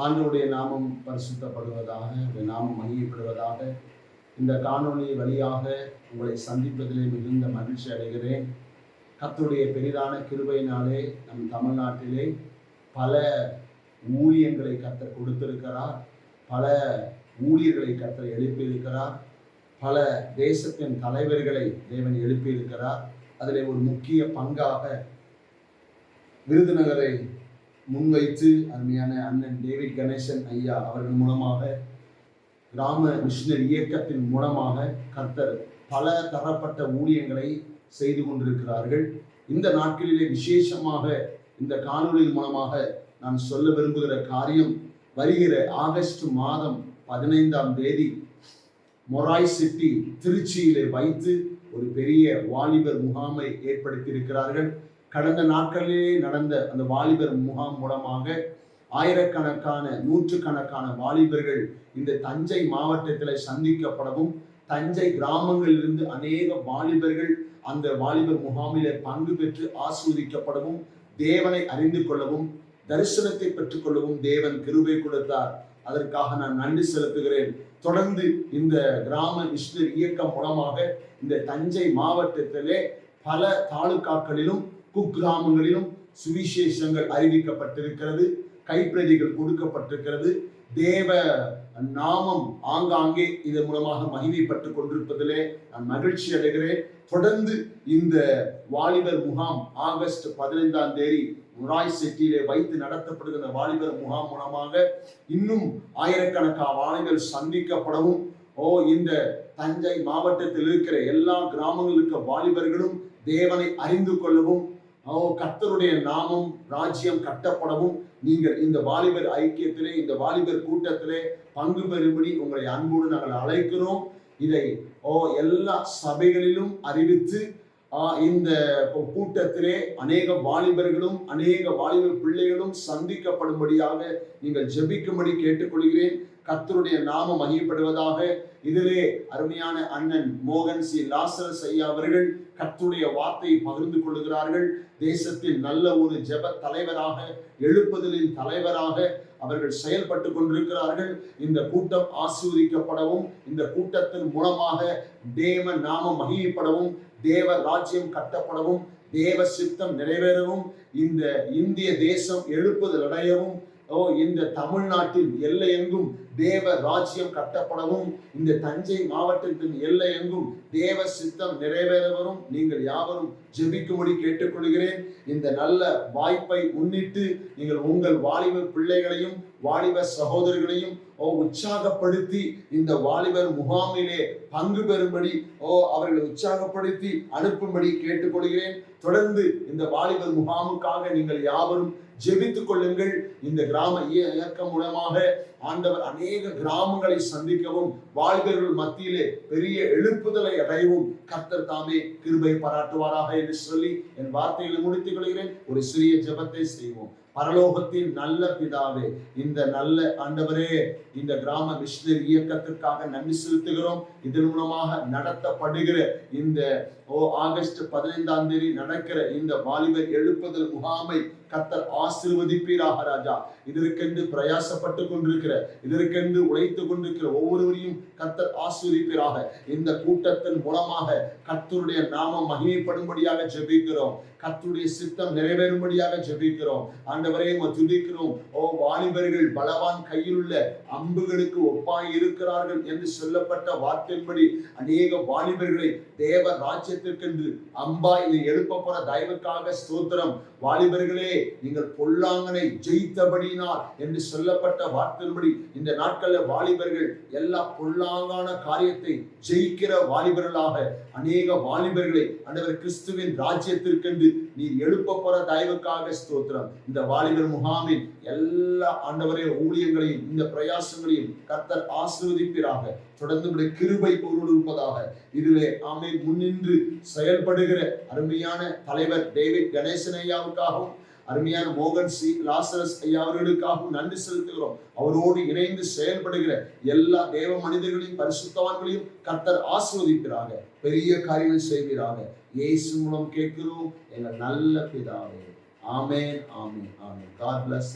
ஆண்டவருடைய நாமம் பரிசுத்தப்படுவதாக, நாமம் மகிமைப்படுவதாக. இந்த காணொளி வழியாக உங்களை சந்திப்பதிலே மிகுந்த மகிழ்ச்சி அடைகிறேன். கர்த்தருடைய பெரிதான கிருபையினாலே நம் தமிழ்நாட்டிலே பல ஊழியங்களை கர்த்தர் கொடுத்திருக்கிறார். பல ஊழியர்களை கர்த்தர் எழுப்பியிருக்கிறார். பல தேசத்தின் தலைவர்களை தேவன் எழுப்பியிருக்கிறார். அதில் ஒரு முக்கிய பங்காக விருதுநகரை முன்வைத்து அருமையான அண்ணன் டேவிட் கணேசன் ஐயா அவர்கள் மூலமாக கிராம மிஷனரி இயக்கத்தின் மூலமாக கர்த்தர் பல தரப்பட்ட ஊழியங்களை செய்து கொண்டிருக்கிறார்கள். இந்த நாட்களிலே விசேஷமாக இந்த காணொளியின் மூலமாக நான் சொல்ல விரும்புகிற காரியம், வருகிற ஆகஸ்ட் மாதம் 15ஆம் தேதி மொராய் சிட்டி திருச்சியிலே வைத்து ஒரு பெரிய வாலிபர் முகாமை ஏற்படுத்தியிருக்கிறார்கள். கடந்த நாட்களிலே நடந்த அந்த வாலிபர் முகாம் மூலமாக ஆயிரக்கணக்கான நூற்றுக்கணக்கான வாலிபர்கள் இந்த தஞ்சை மாவட்டத்தில் சந்திக்கப்படவும், தஞ்சை கிராமங்களிலிருந்து அநேக வாலிபர்கள் அந்த வாலிபர் முகாமிலே பங்கு பெற்று ஆசீர்வதிக்கப்படவும், தேவனை அறிந்து கொள்ளவும், தரிசனத்தை பெற்றுக் கொள்ளவும் தேவன் கிருபை கொடுத்தார். அதற்காக நான் நன்றி செலுத்துகிறேன். தொடர்ந்து இந்த கிராம மிஷனரி இயக்கம் மூலமாக இந்த தஞ்சை மாவட்டத்திலே பல தாலுகாக்களிலும் குக்கிராமங்களிலும் சுவிசேஷங்கள் அறிவிக்கப்பட்டிருக்கிறது. கைப்பிரதிகள் கொடுக்கப்பட்டிருக்கிறது. தேவ நாமம் ஆங்காங்கே இதன் மூலமாக மகிமைப்பட்டுக் கொண்டிருப்பதிலே நான் மகிழ்ச்சி அடைகிறேன். தொடர்ந்து இந்த வாலிபர் முகாம் ஆகஸ்ட் 15ஆம் தேதி மொராய் சிட்டியிலே வைத்து நடத்தப்படுகிற வாலிபர் முகாம் மூலமாக இன்னும் ஆயிரக்கணக்கான வாலிபர்கள் சந்திக்கப்படவும், இந்த தஞ்சை மாவட்டத்தில் இருக்கிற எல்லா கிராமங்களுக்கு வாலிபர்களும் தேவனை அறிந்து கொள்ளவும், கர்த்தருடைய நாமம் ராஜ்யம் கட்டப்படவும் நீங்கள் இந்த வாலிபர் ஐக்கியத்திலே, இந்த வாலிபர் கூட்டத்திலே பங்கு பெறும்படி உங்களை அன்போடு நாங்கள் அழைக்கிறோம். இதை எல்லா சபைகளிலும் அறிவித்து இந்த கூட்டத்திலே அநேக வாலிபர்களும் அநேக வாலிபர் பிள்ளைகளும் சந்திக்கப்படும்படியாக நீங்கள் ஜெபிக்கும்படி கேட்டுக்கொள்கிறேன். கர்த்தருடைய நாமம் மகிமைப்படுவதாக. இதிலே அருமையான அண்ணன் மோகன் சி லாசரஸ் ஐயா அவர்கள் கர்த்தருடைய வார்த்தையை பகிர்ந்து கொள்கிறார்கள். தேசத்தில் நல்ல ஒரு ஜெப தலைவராக, எழுப்புதலின் தலைவராக அவர்கள் செயல்பட்டு கொண்டிருக்கிறார்கள். இந்த கூட்டம் ஆசீர்வதிக்கப்படவும், இந்த கூட்டத்தின் மூலமாக தேவ நாமம் மகிமைப்படவும், தேவ ராஜ்யம் கட்டப்படவும், தேவ சித்தம் நிறைவேறவும், இந்த இந்திய தேசம் எழுப்புதல் அடையவும், இந்த தமிழ்நாட்டின் எல்லையெங்கும் தேவ ராஜ்யம் கட்டப்படவும், இந்த தஞ்சை மாவட்டத்தின் எல்லையெங்கும் தேவ சித்தம் நிறைவேறவரும் நீங்கள் யாவரும் ஜெபிக்கும்படி கேட்டுக்கொள்கிறேன். இந்த நல்ல வாய்ப்பை முன்னிட்டு நீங்கள் உங்கள் வாலிப பிள்ளைகளையும் வாலிப சகோதரர்களையும் உற்சாகப்படுத்தி இந்த வாலிபர் முகாமிலே பங்கு பெறும்படி அவர்களை உற்சாகப்படுத்தி அனுப்பும்படி கேட்டுக்கொள்கிறேன். தொடர்ந்து இந்த வாலிபர் முகாமுக்காக நீங்கள் யாவரும் ஜெபித்துக் கொள்ளுங்கள். இந்த கிராம இயக்கம் மூலமாக ஆண்டவர் அநேக கிராமங்களை சந்திக்கவும், வாலிபர்கள் மத்தியிலே பெரிய எழுப்புதலை அடையவும் கர்த்தர் தாமே கிருபை பாராட்டுவாராக என்று சொல்லி என் வார்த்தைகளை முடித்துக் கொள்கிறேன். ஒரு சிறிய ஜெபத்தை செய்வோம். பரலோகத்தின் நல்ல பிதாவே, இந்த நல்ல ஆண்டவரே, இந்த கிராம மிஷனரி இயக்கத்திற்காக நன்றி செலுத்துகிறோம். இதன் மூலமாக நடத்தப்படுகிற இந்த ஆகஸ்ட் 15ஆம் தேதி நடக்கிற இந்த வாலிபர் எழுப்புதல் முகாமை கர்த்தர் ஆசீர்வதிப்பீராக ராஜா. இதற்கென்று பிரயாசப்பட்டு கொண்டிருக்கிற, இதற்கென்று உழைத்துக் கொண்டிருக்கிற ஒவ்வொருவரையும் கர்த்தர் ஆசீர்வதிப்பீராக. இந்த கூட்டத்தின் மூலமாக கர்த்தருடைய நாமம் மகிமைப்படும்படியாக ஜெபிக்கிறோம். கர்த்தருடைய சித்தம் நிறைவேறும்படியாக ஜெபிக்கிறோம். ஆண்டவரே துதிக்கிறோம். வாலிபர்கள் பலவான் கையில் உள்ள அம்புகளுக்கு ஒப்பாய் இருக்கிறார்கள் என்று சொல்லப்பட்ட வார்த்தையின்படி அநேக வாலிபர்களை தேவ ராஜ்யத்திற்கென்று அம்பாய் எழுப்பப்பட தயவுக்காக ஸ்தோத்திரம். வாலிபர்களே, நீங்கள் பொல்லாங்கனை ஜெயித்தபடியினால் என்று சொல்லப்பட்ட வார்த்தையின்படி இந்த நாட்களில் வாலிபர்கள் எல்லா பொல்லாங்கான காரியத்தை ஜெயிக்கிற வாலிபர்களாக அநேக வாலிபர்களை ஆண்டவர் கிறிஸ்துவின் ராஜ்யத்திற்கென்று நீர் எழுப்ப போற தயவுக்காக ஸ்தோத்திரம். இந்த வாலிபர் முகாமின் எல்லா ஆண்டவரே ஊழியங்களையும் இந்த பிரயாசங்களையும் கர்த்தர் ஆசீர்வதிப்பீராக. தொடர்ந்து கிருபை பொருள் இருப்பதாக. இதிலே ஆமென் முன்னின்று செயல்படுகிற அருமையான தலைவர் டேவிட் கணேசன் ஐயாவுக்காகவும் அருமையான மோகன் சி லாசரஸ் ஐயா அவர்களுக்காகவும் நன்றி செலுத்துகிறோம். அவரோடு இணைந்து செயல்படுகிற எல்லா தேவ மனிதர்களையும் பரிசுத்தவான்களையும் கர்த்தர் ஆசீர்வதிப்பீராக. பெரிய காரியங்கள் செய்வீராக. இயேசு மூலம் கேட்கிறோம் எங்கள் நல்ல பிதாவே. ஆமென், ஆமென், ஆமென். God bless you.